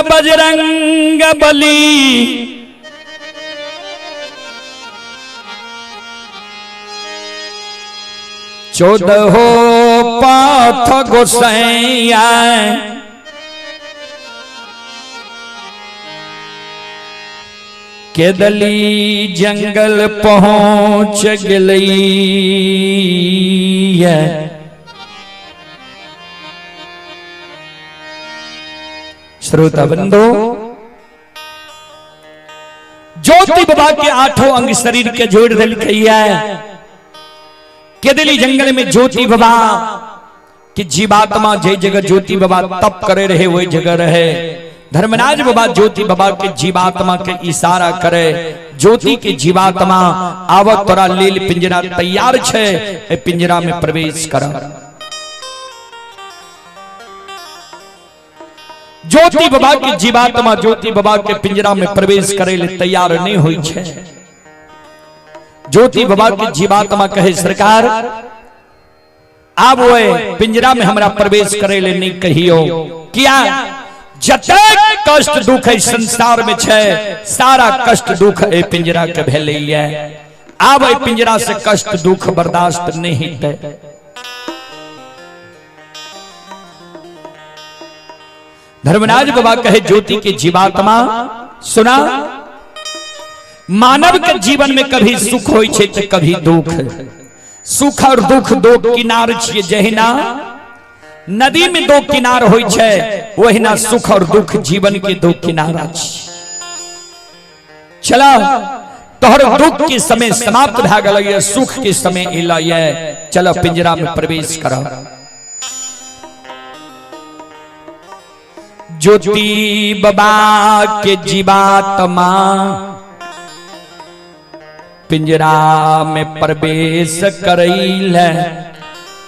Bajrang Bali चौदहो path गोसैया केदली जंगल पहुंच गई है। श्रोता बंधु, ज्योति बाबा के 8 अंग शरीर के जोड़ दिल है। केदली जंगल में ज्योति बाबा की जीवात्मा जे जगह ज्योति बाबा तप करे रहे वही जगह रहे। धर्मराज बाबा ज्योति बाबा के जीवात्मा के इशारा करे, ज्योति के जीवात्मा आवत तोरा लील पिंजरा तैयार छे, ए पिंजरा में प्रवेश कर। ज्योति बाबा की जीवात्मा ज्योति बाबा के पिंजरा में प्रवेश करे ले तैयार नहीं हुई छे। ज्योति बाबा की जीवात्मा कहे सरकार आप वो पिंजरा में हमरा प्रवेश करे ले नहीं कहियो, किया जतक कष्ट दुख है संसार में छे सारा कष्ट दुख ए पिंजरा के भेले है। अब ए पिंजरा से कष्ट दुख बर्दाश्त नहीं है। धर्मराज बाबा कहे ज्योति की जीवात्मा सुना, मानव के जीवन में कभी सुख होय छे तो कभी दुख। सुख और दुख दो किनार छिए, जहिना नदी में दो किनार होय छे वहिना सुख और दुख जीवन के दो किनारा छी। चला तोहर दुख के समय समाप्त भ गेलै, सुख के समय एलै, चलो पिंजरा में प्रवेश कर। ज्योति बाबा के जीवात्मा पिंजरा में प्रवेश करैल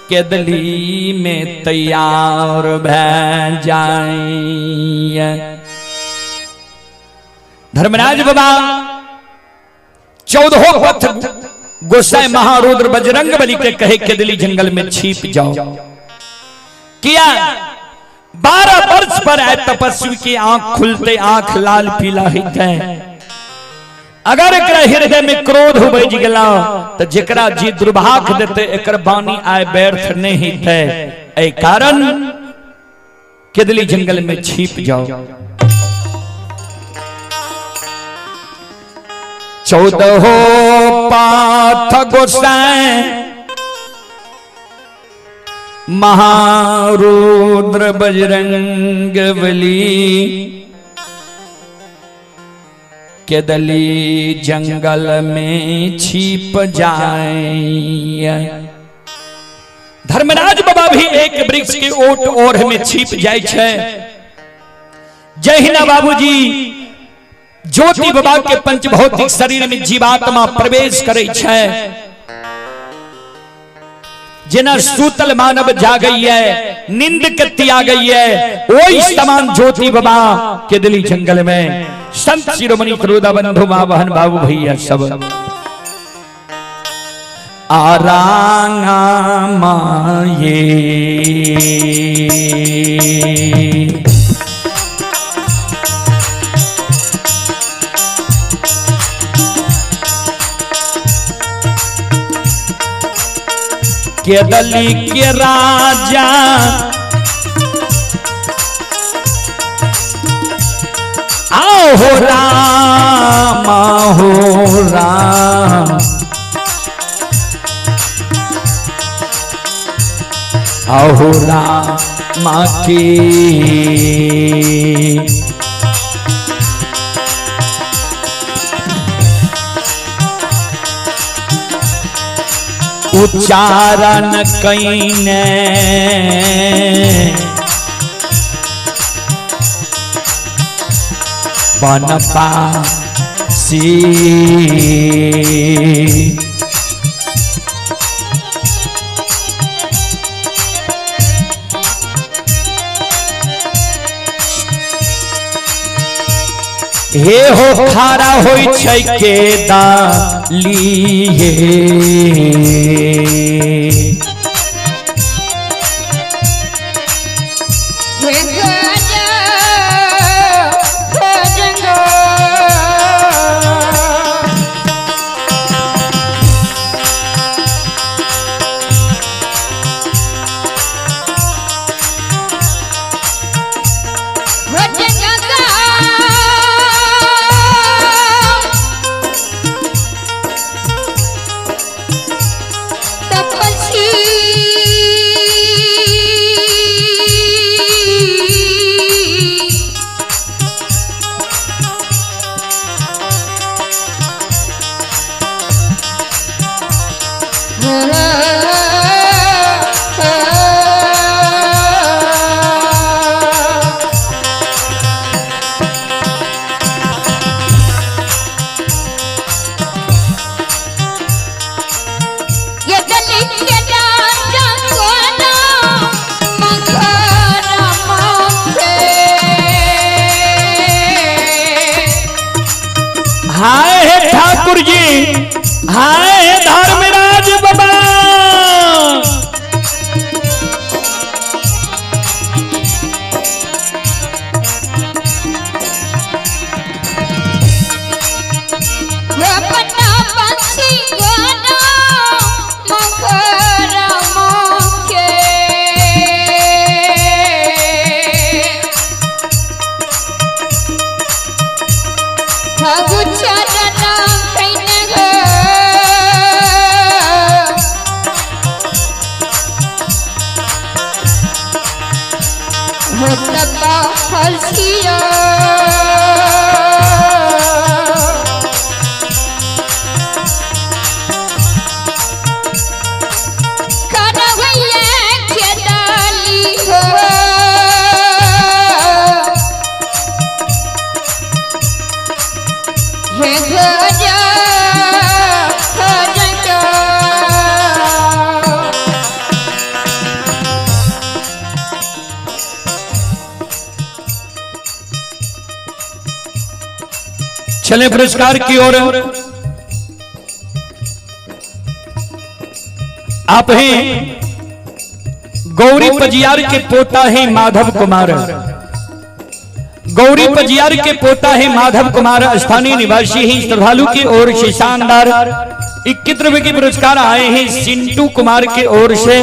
केदली में तैयार भै जाए। धर्मराज बाबा 14 पथ गोसाई महारुद्र बजरंग बली के कहे केदली जंगल में छिप जाओ। किया 12 वर्ष पर आए तपस्वी की आंख खुलते आंख लाल पीला ही गए। अगर एकरा हृदय में क्रोध हो बज गला तो जेकरा जी दुर्भाग्य देते एकर बानी आए व्यर्थ नहीं थे। ए कारण केदली जंगल में छिप जाओ। 14 पाथ गोसाई महारुद्र बजरंग बली केदली जंगल में छिप जाए। धर्मराज बाबा भी एक वृक्ष के ओट ओढ़ में छिप जाए छे। जहिना बाबूजी ज्योति बाबा के पंचभौतिक शरीर में जीवात्मा प्रवेश करे छे, जेना सूतल मानव जागई है, नींद के त्याग गई है, वही समान ज्योति बाबा केदली जंगल में संत शिरोमणि क्रोधा बंधु मां बहन बाबू भैया सब आरांगा माये केदली के राजा हो राम हो राम हो राम की उच्चारण कईने बनपासी हे हो खारा होई छै के दालिए तपा हसिया चले पुरस्कार की ओर। आप हैं गौरी पजियार के पोता हैं माधव कुमार। गौरी पजियार के पोता है माधव कुमार, स्थानीय निवासी हैं। श्रद्धालु की ओर से शानदार 21 रुपए के पुरस्कार आए हैं सिंटू कुमार की ओर से।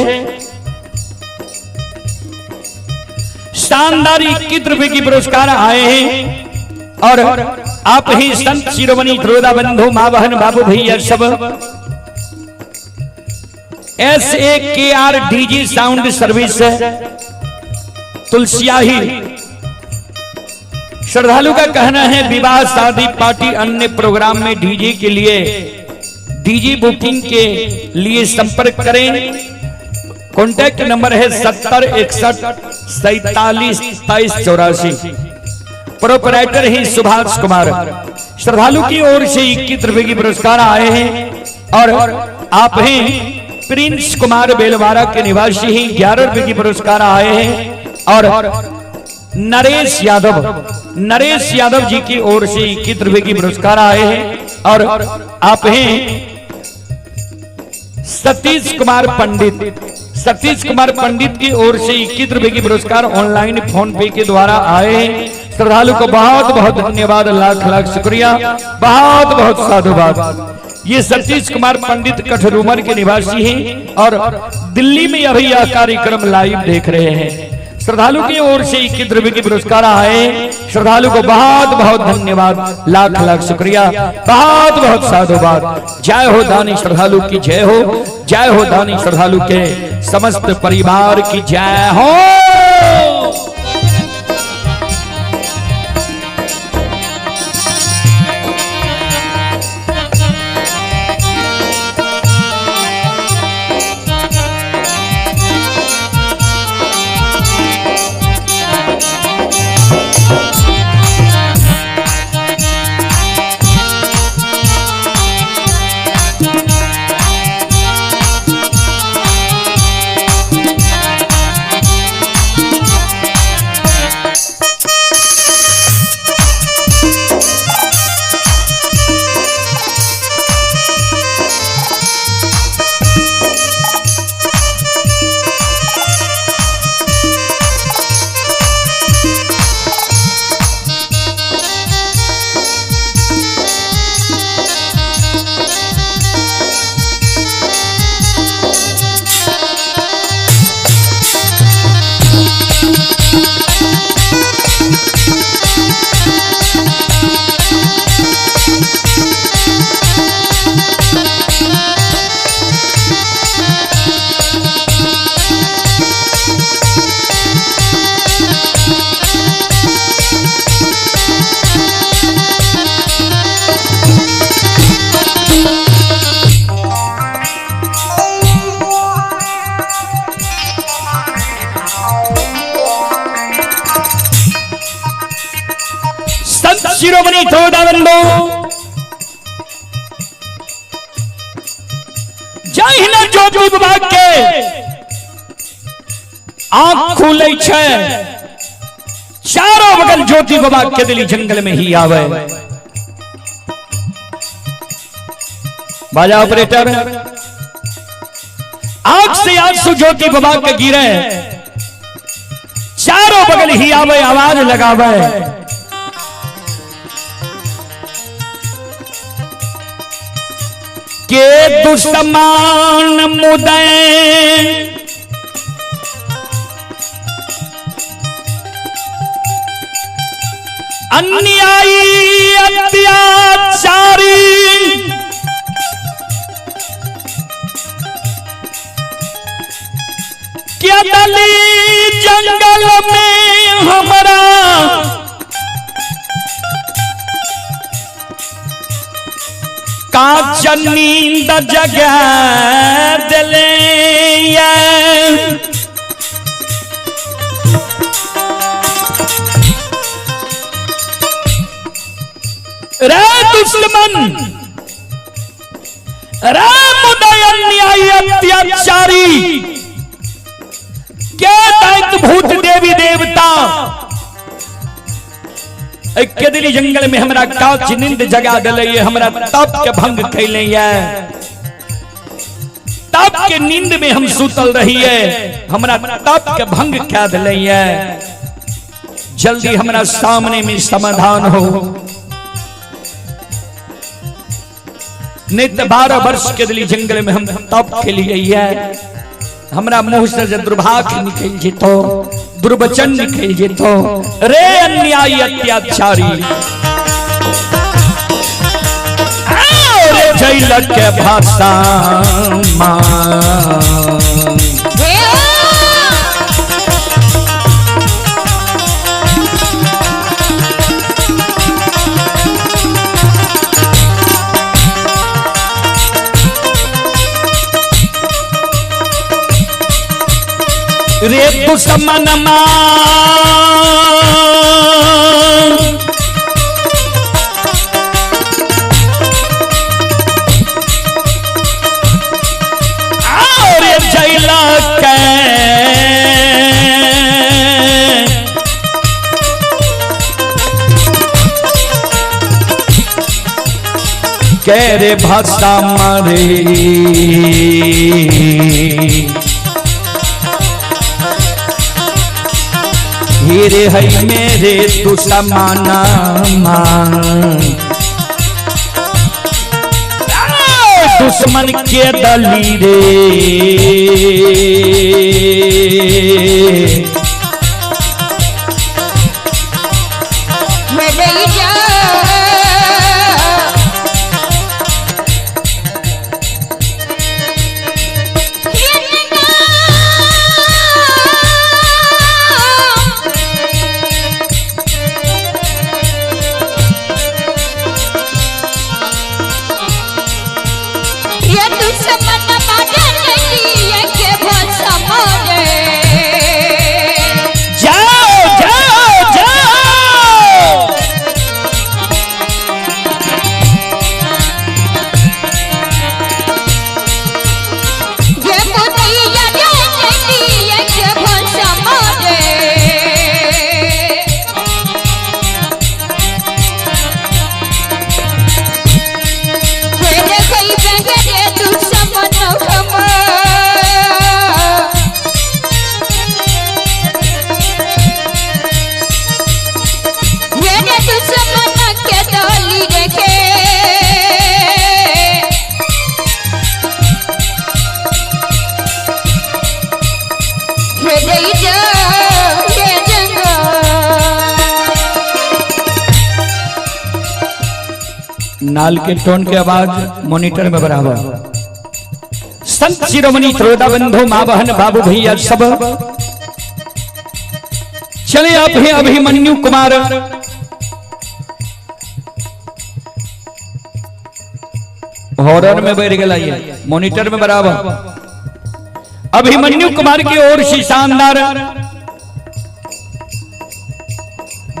शानदार 21 रुपए की पुरस्कार आए हैं। और आप ही संत शिरोमणि ध्रुवदा बंधु मां बहन बाबू भैया सब SAKR डीजी साउंड सर्विस तुलसियाही। श्रद्धालु का कहना है विवाह शादी पार्टी अन्य प्रोग्राम में डीजे के लिए डीजे बुकिंग के लिए संपर्क करें। कॉन्टैक्ट नंबर है 70 61 47 23 84। प्रोपराइटर है सुभाष कुमार। श्रद्धालु की ओर से 21 रुपए की पुरस्कार आए हैं। और आप हैं प्रिंस कुमार बेलवाड़ा के निवासी हैं। 11 रुपए की पुरस्कार आए हैं। और नरेश यादव जी की ओर से 21 रुपए की पुरस्कार आए हैं। और आप हैं सतीश कुमार पंडित की ओर से 21 रुपए की पुरस्कार ऑनलाइन फोन पे के द्वारा आए हैं। श्रद्धालु को बहुत बहुत धन्यवाद, लाख लाख शुक्रिया, बहुत बहुत साधुवाद। ये सतीश कुमार पंडित कठरूमर के निवासी हैं और दिल्ली में अभी यह कार्यक्रम लाइव देख रहे हैं। श्रद्धालु की ओर से 21 रुपए की पुरस्कार आए। श्रद्धालु को बहुत बहुत धन्यवाद, लाख लाख शुक्रिया, बहुत बहुत साधुवाद। जय हो दानी श्रद्धालु की जय हो, जय हो दानी श्रद्धालु के समस्त परिवार की जय हो। शिरोमणि ध्रुवदा बंधु जय हिना ज्योति विभाग के आंख खुले छे, चारों बगल ज्योति विभाग के दिली जंगल में ही आवे। बाजा ऑपरेटर आंख से आंसू ज्योति विभाग के गिरे, चारों बगल ही आवे, आवाज लगावे। के दुश्मन मुदय अन्यायी अत्याचारी क्या दली जंगल में नींद जगा दिले रे दुश्मन रे मुदय अन्यायी अत्याचारी क्या दैत्य भूत देवी देवता के दिली जंगल में हमरा काच नींद जगा दिले हमरा तप के भंग कैले तप के नींद में हम सुतल रही है हमरा तप के भंग क्या दिले जल्दी हमरा सामने में समाधान हो नित्य 12 वर्ष के दिली जंगल में हम तप के लिए हमरा मुंह से जो दुर्भाग्य निकल जेतो दुर्वचन निकल जेतो रे अन्यायी अत्याचारी रे जैल के भाषा रे दुश्मन रे जैला के रे भाषा मारे हीरे है मेरे तू समाना दुश्मन के दली रे नाल के टोन के आवाज मॉनिटर में बराबर संत शिरोमणि त्रोदा बंधु मां बहन बाबू भैया सब चले आप हैं अभिमन्यु कुमार हॉरर में बैठ गया ये मॉनिटर में बराबर अभिमन्यु कुमार की ओर से शानदार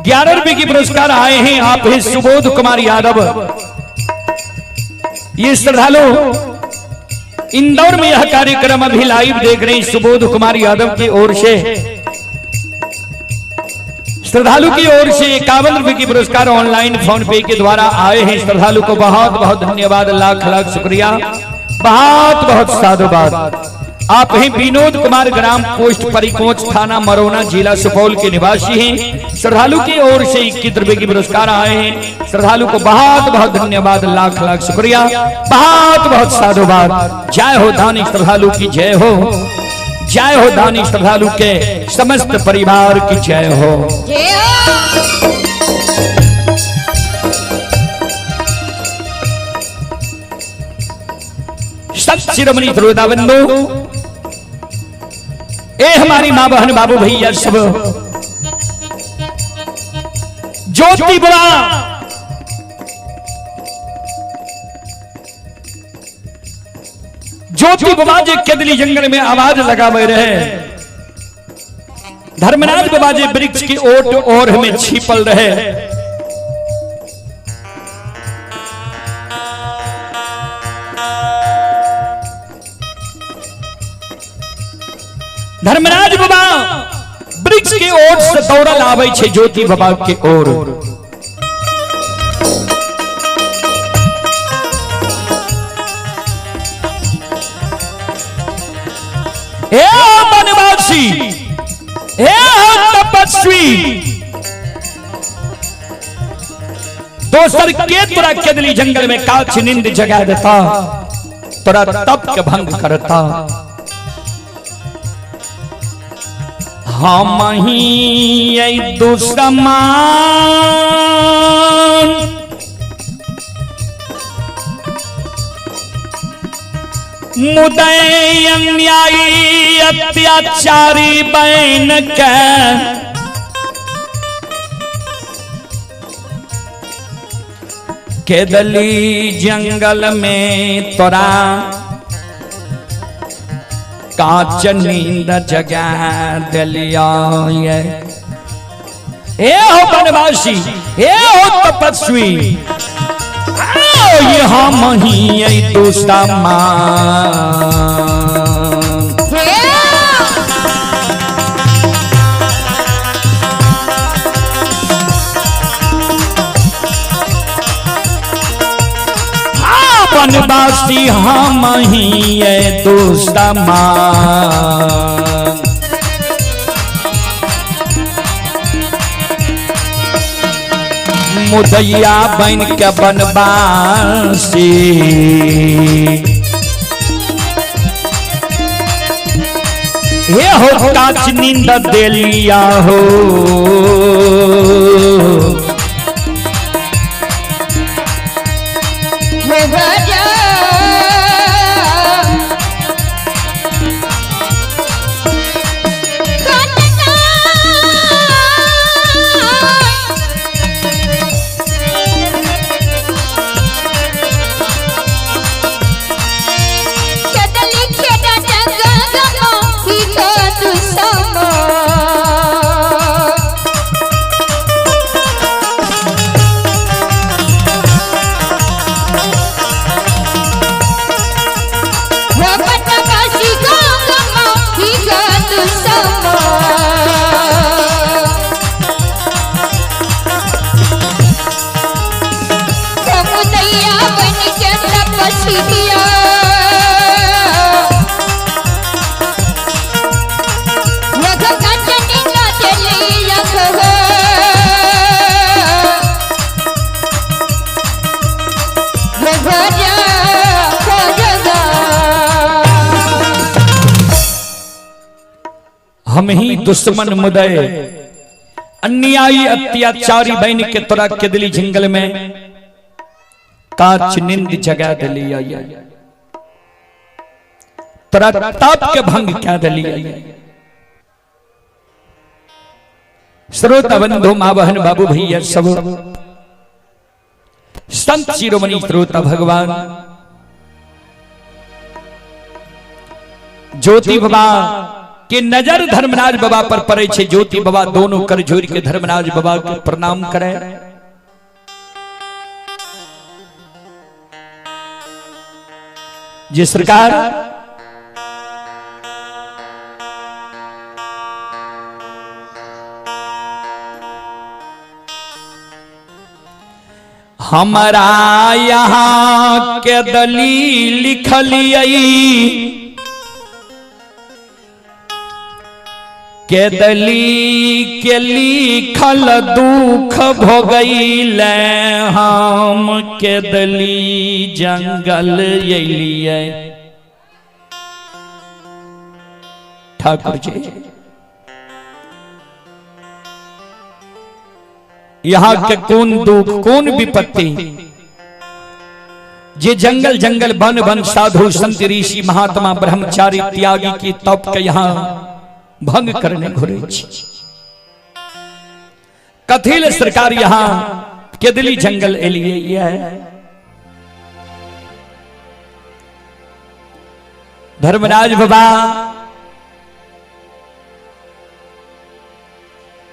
11 रुपए की पुरस्कार आए हैं आप हैं सुबोध कुमार यादव। ये श्रद्धालु इंदौर में यह कार्यक्रम अभी लाइव देख रहे हैं सुबोध कुमार यादव की ओर से श्रद्धालु की ओर से 51 रुपए की पुरस्कार ऑनलाइन फोन पे के द्वारा आए हैं। श्रद्धालु को बहुत बहुत धन्यवाद, लाख लाख शुक्रिया, बहुत बहुत साधुवाद। आप हैं विनोद कुमार, ग्राम पोस्ट परिकोच, थाना मरोना, जिला सुपौल के निवासी हैं। श्रद्धालु की ओर से 21 रुपए की पुरस्कार आए हैं। श्रद्धालु को बहुत बहुत धन्यवाद, लाख लाख शुक्रिया, बहुत बहुत साधुवाद। जय हो दानी श्रद्धालु की जय हो, जय हो दानी श्रद्धालु के समस्त परिवार की जय हो। संत शिरोमणि त्रोदा बंधु, ए हमारी मां बहन बाबू भैया सब, ज्योति बुला ज्योति बाबा जे केदली जंगल में आवाज लगावे रहे, धर्मराज बाबा जे वृक्ष की ओट और हमें छिपल रहे। धर्मराज बाबा वृक्ष के ओट से दौड़ल आवे छे ज्योति बाबा के ओर। हे वनवासी, हे तपस्वी, दोसर के तोरा केदली जंगल में काछ नींद जगा देता, तोरा तप के भंग करता। हम ही दुश्मन मुदय अन्यायी अत्याचारी बन के केदली जंगल में तोरा काच नींद जगा दिलिया। हे हो वनवासी, हे हो तपस्वी, ये हम ही दुश्मन। वनवासी हम ही दुश्मन। मुदैया बन के बनवासी, हे हो काच नींद देलिया हो। हम ही दुश्मन मुदय अन्यायी अत्याचारी बन के तोरा केदली जंगल में काच नींद जगा दिलिया। तोरा ताप के भंग क्या दिलिया। श्रोता बंधु मां बहन बाबू भैया सब संत शिरोमणि श्रोता भगवान ज्योति बाबा के नजर धर्मराज बाबा पर पड़े छे। ज्योति बाबा दोनों कर जोड़ के धर्मराज बाबा के प्रणाम करे। जी सरकार, हमारा यहाँ के दलील लिखलियई, केदली के लिखल दुख भोगैले हम केदली जंगल अलिए। ठाकुर जी यहाँ के कौन दुख कौन विपत्ति जे जंगल जंगल वन वन साधु संत ऋषि महात्मा ब्रह्मचारी त्यागी की तप के यहाँ भंग करने घुरे। कथिल सरकार यहाँ केदली जंगल एलिए धर्मराज बाबा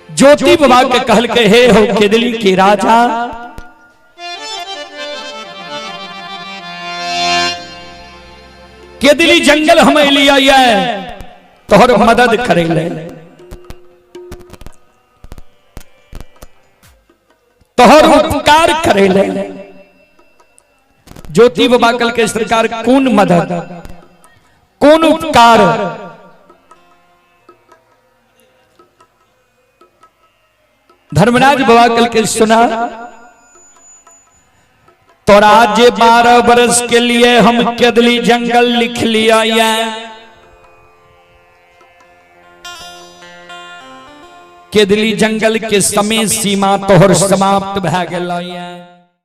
ज्योति बाबा के कहल के हे हो केदली के राजा, केदली जंगल हमें लिया तोहर मदद करेले, तोहर उपकार करेले। ज्योति बाबा कल के सरकार कौन मदद कौन उपकार? धर्मराज बाबा कल के सुना, तो राज्य 12 वर्ष के लिए हम केदली जंगल लिख लिया केदली जंगल के समय सीमा तोहर समाप्त भए गेल।